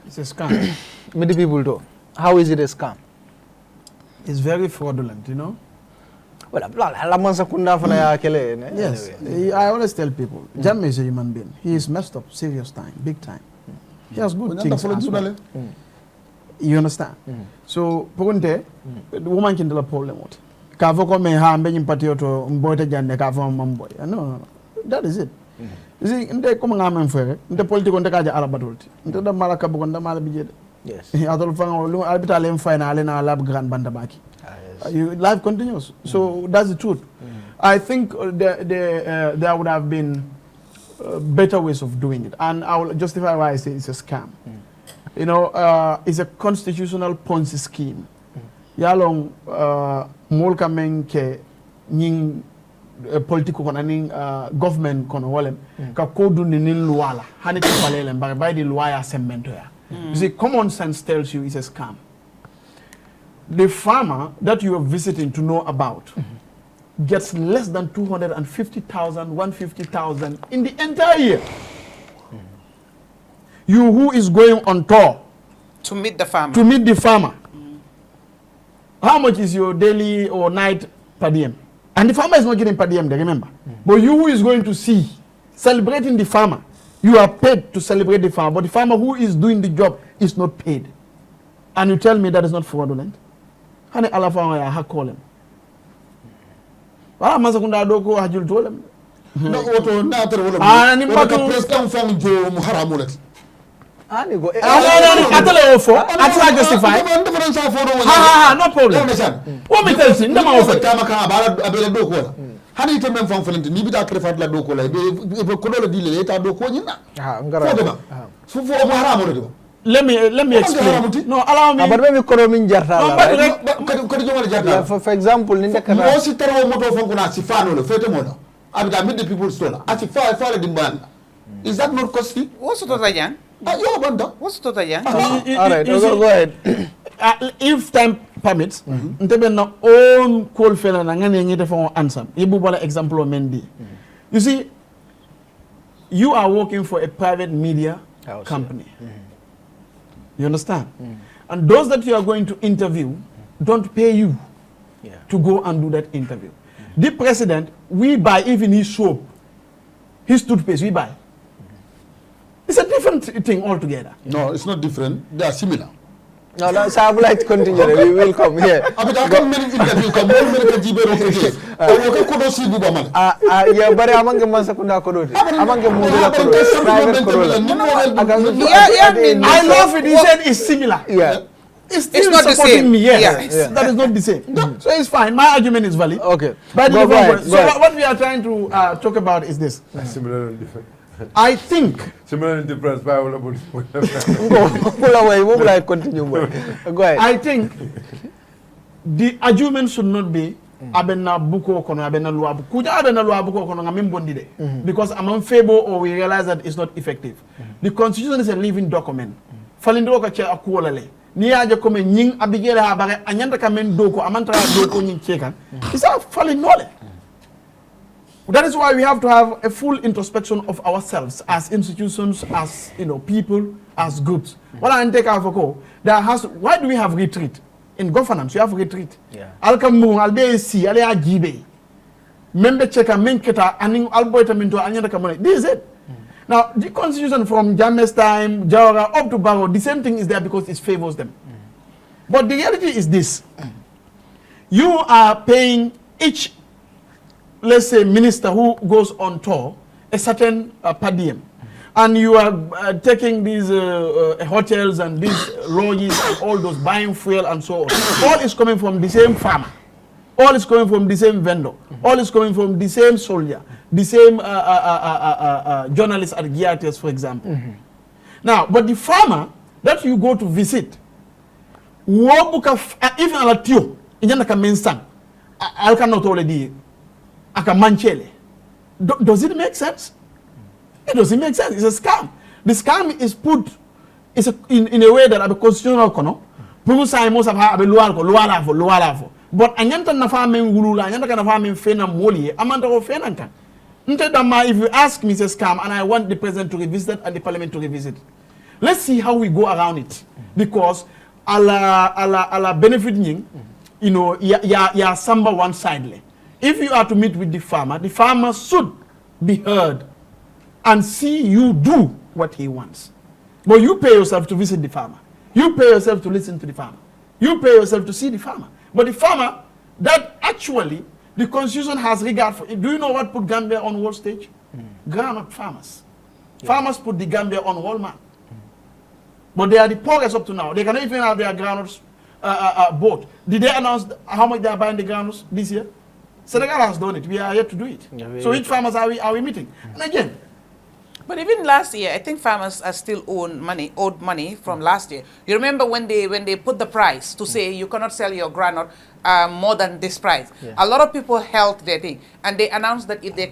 It's a scam. Many people do. How is it a scam? It's very fraudulent, you know. Well, Yes, I always tell people, Jammeh is a human being. He is messed up, serious time, big time. He has good things as well. You understand? So, the woman can do a problem with. No. That is it. You see, in the common arm for the political alabatulti. Into the Malacabunda Malabijed. Yes. I'll final in our lab grand bandabaki. Life continues. So that's the truth. I think there would have been better ways of doing it. And I will justify why I say it's a scam. You know, it's a constitutional Ponzi scheme. Yalong mulka menke nying political konaning government kono walem ka kodu ni luala hani tipalele by the lawyer semento ya. You see, common sense tells you it's a scam. The farmer that you are visiting to know about gets less than 250,000, 150,000 in the entire year. You who is going on tour to meet the farmer. How much is your daily or night per diem? And the farmer is not getting per diem, remember. But you who is going to see, celebrating the farmer, you are paid to celebrate the farmer. But the farmer who is doing the job is not paid. And you tell me that is not fraudulent? Hani ala farmer ya call him. Wala masakunda doko hajul tolem. No auto na tar wala. Ah ni mbatu president fam jo muharamulet. Ani go. Atale ofo. Atala justify. No problem. What me tell you? Ndama ofo. Kama ka bala abele doko la. Hani te même fam falenti ni bita krefat la doko la. Be ko do la dile eta doko nyina. Ha ngara. Fu muharamulet. Let me explain. No, allow me. But maybe Koromin Jarta. For example, Ninda Kana. No, si tero moto fonguna si fano le fete mono. Abita meet the people stola. Ati fa the ban. Is that not costly? What's the total young? Yo banda. What's the total young? All right, go ahead. If time permits, ntebe na own call fella na ngani ngite for answer. Ibu bala example of Mendy. You see, you are working for a private media company. You understand? And those that you are going to interview don't pay you to go and do that interview. The president, we buy even his soap, his toothpaste, we buy. It's a different thing altogether. No, it's not different. They are similar. No, so I would like to continue. We will come here. Yeah, but among the Mansakunda Kodoti, among the Mudula I love it. He said it's similar. Yeah. It's not the same. Me, yes. That is not the same. So it's fine. My argument is valid. Okay. But so what we are trying to talk about is this. Similar and different. I think. Similar and different. Go ahead. I think the argument should not be abena buko kono abena luabu. Kuja abena luabu kono ngamin bondide. Because I'm in favor or we realize that it's not effective. The constitution is a living document. Falindo ka che akuolale. Ni aje kome nying abigere ha bare anyanda kamen doko amantra doko nying chekan. It's a falling knowledge. That is why we have to have a full introspection of ourselves as institutions, as people, as groups. What I take out for why do we have retreat? In governance, you have retreat. Alkamu, albe si, ale ajibe. Member checker, menketa, aning alboita minto anyanda kamone. This is it. Now, the constitution from Jammeh's time, Jawara, up to Barrow, the same thing is there because it favors them. But the reality is this. You are paying each, let's say, minister who goes on tour a certain per diem. And you are taking these hotels and these lodges and all those, buying fuel and so on. All is coming from the same farmer. All is coming from the same vendor. All is coming from the same soldier. The same journalist at Giates, for example. Now, but the farmer that you go to visit, even a tio, injana ka mensang, alka not already, aka manchele. Does it make sense? It doesn't make sense. It's a scam. The scam is put in a way that a constitutional kono. People say most of have a lualafo. But anyanta na farming wulula, anyanta na farming fena moli, amanta of fenanta. If you ask me, it's a scam, and I want the president to revisit and the parliament to revisit. Let's see how we go around it. Because ala benefit nying, you know, ya samba one sidely. If you are to meet with the farmer should be heard and see you do what he wants. But you pay yourself to visit the farmer. You pay yourself to listen to the farmer. You pay yourself to see the farmer. But the farmer, that actually, the constitution has regard for it. Do you know what put Gambia on world stage? Groundnut farmers. Yeah. Farmers put the Gambia on whole man. But they are the poorest up to now. They cannot even have their groundnuts bought. Did they announce how much they are buying the groundnuts this year? Senegal has done it. We are yet to do it. Yeah, so which farmers are we meeting? And again, but even last year, I think farmers are still owed money from last year. You remember when they put the price to say you cannot sell your groundnut more than this price. Yeah. A lot of people held their thing, and they announced that if they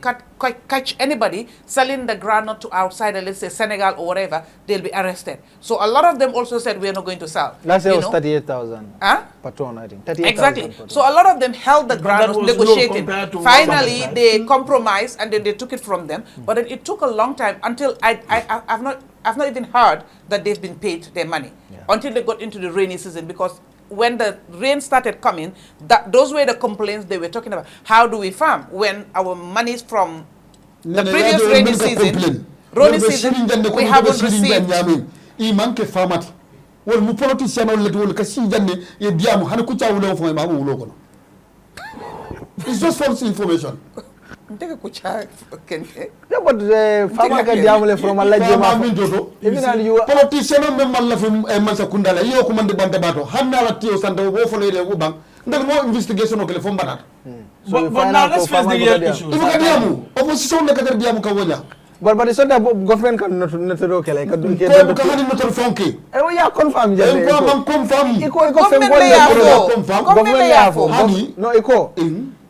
catch anybody selling the groundnut to outside, let's say Senegal or whatever, they'll be arrested. So a lot of them also said we are not going to sell. Last year was 38,000 per ton, I think. 38, exactly. So a lot of them held the groundnut, negotiated. Finally, they compromised and then they took it from them. But then it took a long time until I've not even heard that they've been paid their money until they got into the rainy season, because when the rain started coming, those were the complaints they were talking about. How do we farm when our monies from the previous rainy season, we haven't received? It's just false information. Yeah, but farmer can diamole from Allah Jema. Even you politician member la from Masakundala, you command the Bandabato, Hanala Tio Santa Wofole de Bank, then more investigation of Telefon Banat. But now let's face the real issue. Opposition like Diamu Kawaja. But it's not that government can not okay like not funky. Oh yeah, confirm. Confirm.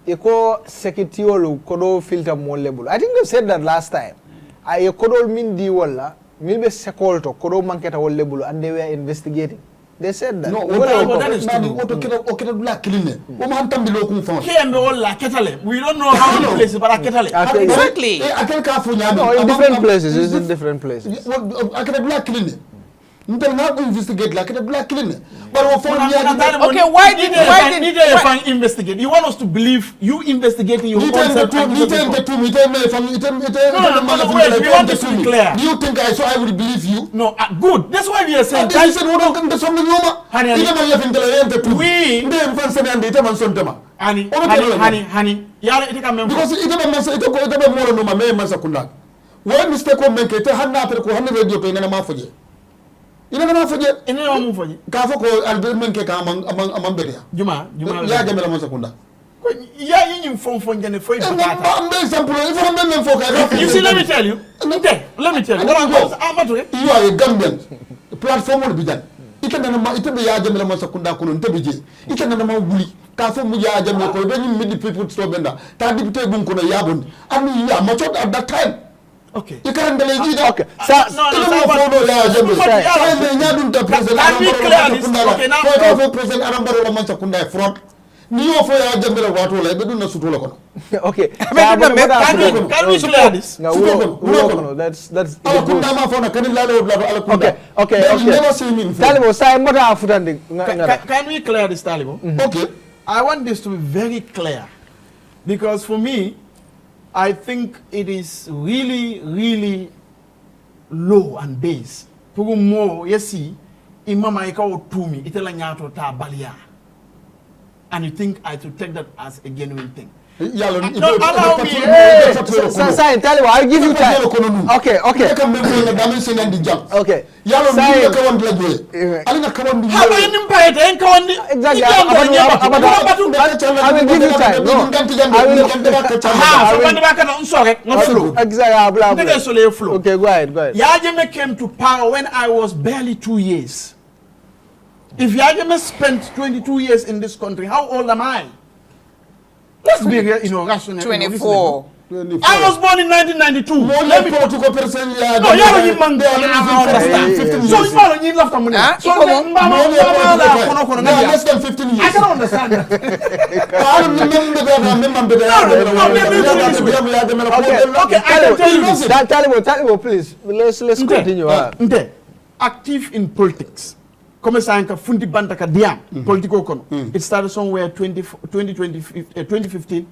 Eco security kodo filter more level. I think they said that last time. I kodo min di wala, milbe sekolto kodo manketa wala level, and they were investigating. They said that. No, that is true. We don't know how many places, but exactly. No, in different places. It's in different places. Investigate like a black cleaner. But okay, why did you investigate? You want us to believe you investigating your own self? No, we want this to be clear. Do you think I will believe you? No, good. That's why we are saying we honey, because it mistake on make it radio to Namafoje. You never forget. In a move for you. Kafoko Albert Menke among Beria. Juma, Yagama Masakunda. Yeah, you phone for the free. You see, let me tell you. Let me tell you. You are a Gambian. The platform will be done. It can be Yajamela Masakunda Kunun, it can be Kafo Mujajamako, then you meet the people to Benda. Tadi Bunkuna Yabun. I mean, you are much at that time. Okay. You can't believe it. Okay. Can we clear this? Okay, now. Okay. Can we clear this? That's Can we clear this, Talibo? Okay. I want this to be very clear, because for me, I think it is really, really low and base. Pugu mo yesi imama ikaw tumi itela nyato ta balia. And you think I should take that as a genuine thing? I'll give you time. Okay. I will give you time. No. Okay, go ahead. Yajeme came to power when I was barely 2 years. If Yajeme spent 22 years in this country, how old am I? Let's be rational. 24. I was born in 1992. No, you don't understand. So you need left money. Less than 15 years. I don't understand that. Okay, Talibo, please. Let's continue. active in politics. Come sanka fundi bantaka diam political kono. It started somewhere 2015, 2016,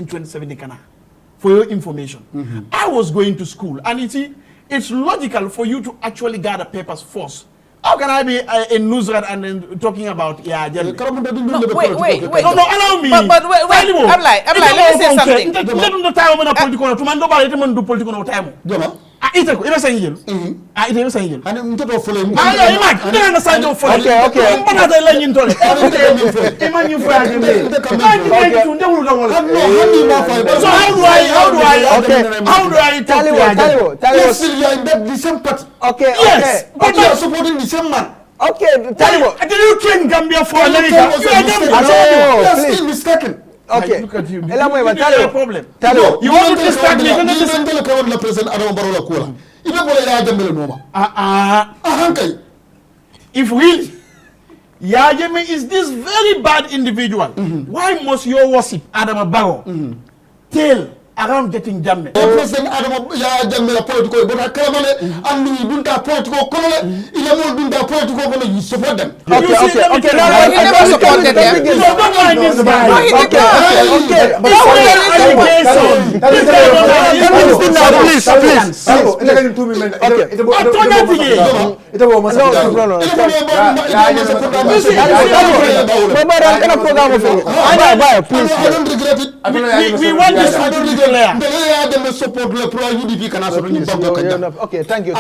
2017 kana. For your information. I was going to school and you see, it's logical for you to actually gather papers first. How can I be in Newsrat and then talking about wait. No, allow me. But wait, I'm like, let me say something. Let them the time when a political to man nobody do political time. Ite saying you. Ite saying you. And mtoto follow. Okay. Mbona za lenye ntole. Imani you for again. So how do I talk to you? Yes, you are in the same party. Okay. Yes. But you are supporting the same man. Okay, Talibo. Did you train Gambia for America? You are still mistaken. Okay. Look at you. Talibo. Problem. Talibo. You want to distract me? If really Yajeme is this very bad individual, why must you worship Adam Barrow? Tell around getting Jammeh. President Adam Jammeh political, but I come on it, and we don't have political color, in the world, don't have political color, you support them. Okay. No, he never supported them. Don't mind this guy. No, he did not. We want this to be clear. Okay, thank you.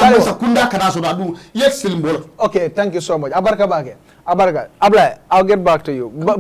Okay, thank you so much. Abarka. Abla, I'll get back to you. Let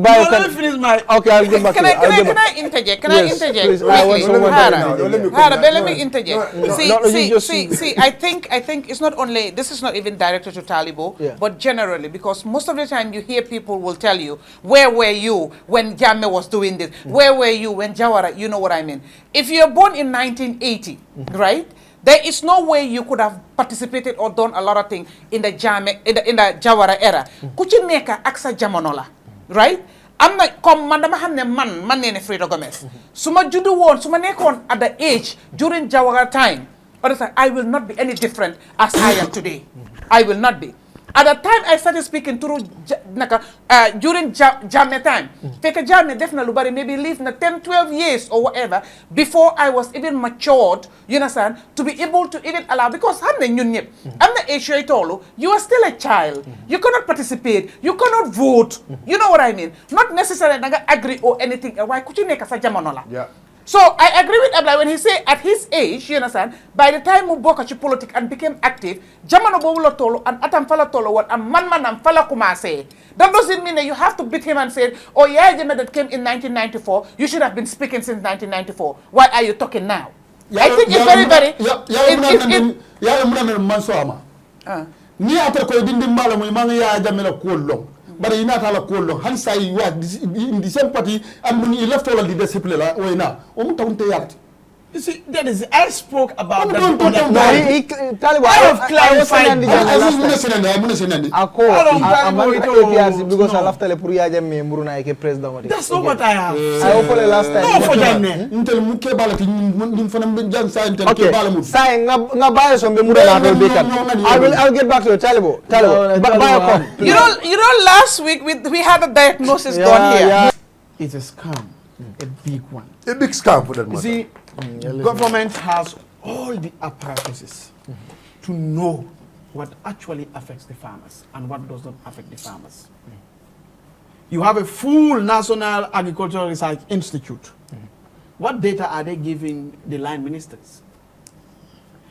me finish my... Okay, I'll get back to you. Can I interject? Yes, please. I want someone let me interject. See, I think it's not only, this is not even directed to Talibo, but generally, because most of the time you hear people will tell you, where were you when Jammeh was doing this? Where were you when Jawara, you know what I mean? If you're born in 1980, right? There is no way you could have participated or done a lot of things in the Jawara era. Kuchi neka aksa jamonola, right? I'm like, come man nene Fredo Gomez. Suma judu won, suma nekon at the age during Jawara time. I will not be any different as I am today. I will not be. At the time I started speaking through during Jammeh time, Jammeh definitely maybe lived 10, 12 years or whatever before I was even matured, you understand, to be able to even allow, because I'm the age you are still a child. You cannot participate, you cannot vote. You know what I mean? Not necessarily agree or anything. Why could you make a jamanola? Yeah. So I agree with Abla when he say at his age, you understand, by the time Muboka politics and became active, Jamano Bowula Tolo and Atam Fala Tolo what and man and Fala Kuma say. That doesn't mean that you have to beat him and say, oh yeah, Jame that came in 1994, you should have been speaking since 1994. Why are you talking now? I think it's very, very... Ni after ko dindi mala mo manga ya Jammeh ko long. But you not have a cold long. Hans I work in the same party, and when you left all the discipline, why now? You see, that is, I spoke about that. I have clarified. Because I left the Puriaja me Muruna ke president. That's not what I have. I opened the last time. No for Jammeh. Until Muke Balatin from Jan Sign. Okay. Sign Nabaya some Murana. I'll get back to you. Talibo. You know, last week we had a diagnosis done here. Yeah. It's a scam, a big one. A big scam for that matter. See, government has all the apparatuses to know what actually affects the farmers and what does not affect the farmers. You have a full National Agricultural Research Institute. What data are they giving the line ministers?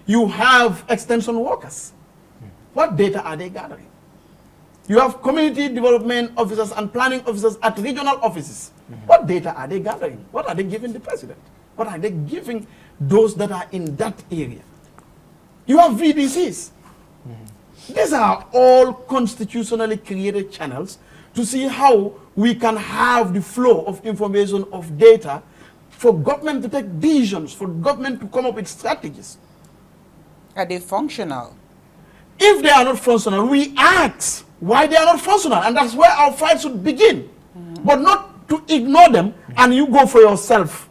You have extension workers. What data are they gathering? You have community development officers and planning officers at regional offices. What data are they gathering? What are they giving the president? What are they giving those that are in that area? You have VDCs. These are all constitutionally created channels to see how we can have the flow of information, of data, for government to take decisions, for government to come up with strategies. Are they functional? If they are not functional, we ask why they are not functional, and that's where our fight should begin. But not to ignore them and you go for yourself.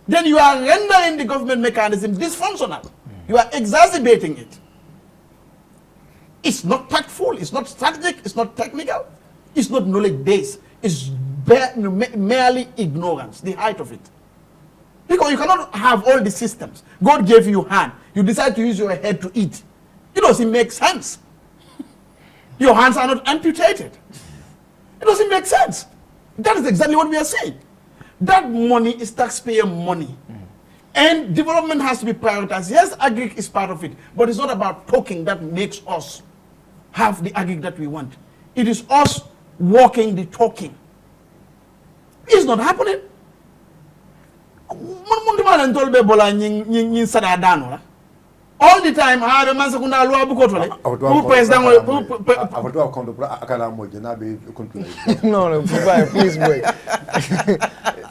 Then you are rendering the government mechanism dysfunctional. You are exacerbating it. It's not tactful, it's not strategic, it's not technical, it's not knowledge-based. It's merely ignorance, the height of it. Because you cannot have all the systems. God gave you hand. You decide to use your head to eat. It doesn't make sense. Your hands are not amputated. It doesn't make sense. That is exactly what we are saying. That money is taxpayer money. And development has to be prioritized. Yes, agri is part of it, but it's not about talking that makes us have the agri that we want. It is us walking the talking. It's not happening. All the time, I have a second law book. Who president? No, please wait.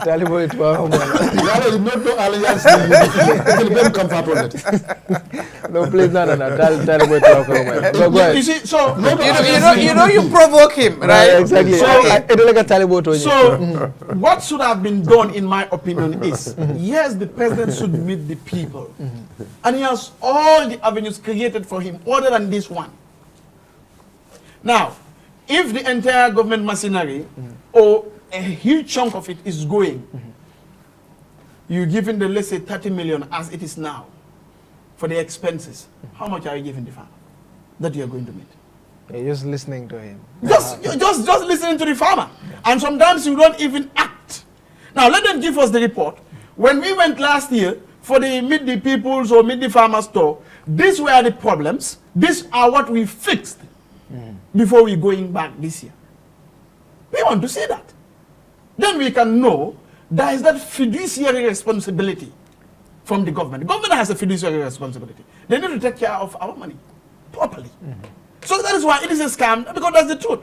Talibo it was no, please, no. Talibo it. You see, so you provoke him, right? Exactly. So what should have been done, in my opinion, is yes, the president should meet the people, and he has all the avenues created for him, other than this one. Now, if the entire government machinery or a huge chunk of it is going, you giving the, let's say, 30 million as it is now for the expenses. How much are you giving the farmer that you are going to meet? You're just listening to him. Just listening to the farmer. And sometimes you don't even act. Now let them give us the report. When we went last year for the Meet the People's or Meet the Farmers store, these were the problems. These are what we fixed before we going back this year. We want to see that. Then we can know there is that fiduciary responsibility from the government. The government has a fiduciary responsibility. They need to take care of our money properly. So that is why it is a scam, because that's the truth.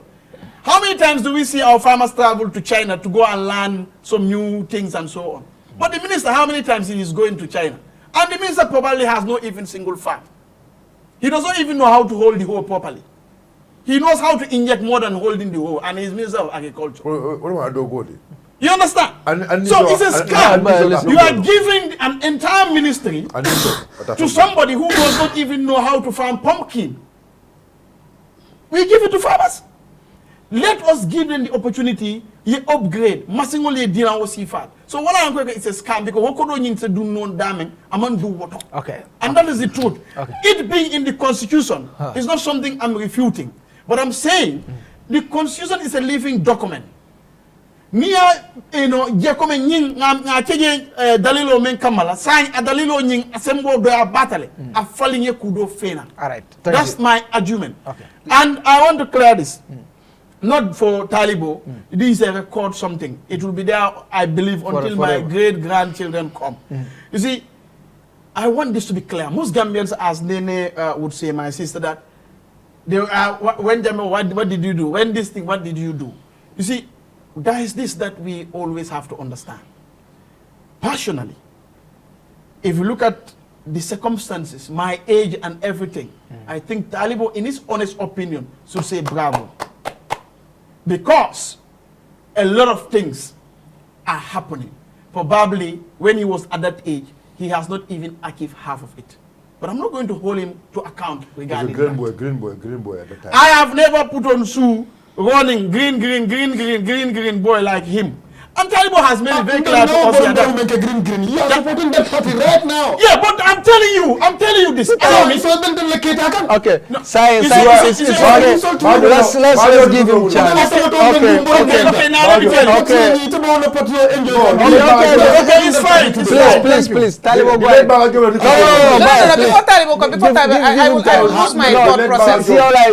How many times do we see our farmers travel to China to go and learn some new things and so on? But the minister, how many times he is going to China? And the minister probably has no even single farm. He doesn't even know how to hold the hoe properly. He knows how to inject more than holding the hoe, and he's Minister of Agriculture. You understand? So it's a scam. You are giving an entire ministry to somebody who does not even know how to farm pumpkin. We give it to farmers. Let us give them the opportunity to upgrade. So what I'm going to say is a scam, because what could you do no damage, I'm going to do what? Okay. And that is the truth. Okay. It being in the Constitution is not something I'm refuting. But I'm saying the Constitution is a living document. Nia, Jacome Ning, Dalilo Men Kamala, sign a Dalilo Ning, assemble their battle, a falling a kudo fena. All right. That's my argument. Okay. And I want to clear this. Not for Talibo. This is a record something. It will be there, I believe, until my great-grandchildren come. You see, I want this to be clear. Most Gambians, as Nene would say, my sister, that they when what did you do? When this thing, what did you do? You see, there is this that we always have to understand. Personally, if you look at the circumstances, my age and everything, I think Talibo, in his honest opinion, should say bravo. Because a lot of things are happening. Probably when he was at that age, he has not even achieved half of it. But I'm not going to hold him to account regarding green boy at the time. I have never put on shoe running green boy like him. And Talibo has made it very clear to us that you are supporting that party right now. Yeah, but I'm telling you this. Okay. No. Science. Let's give him chance. Okay, now let me tell you. Okay, it's fine. Please. Talibo, go ahead. No, before Talibo come, I will lose my thought process. See how I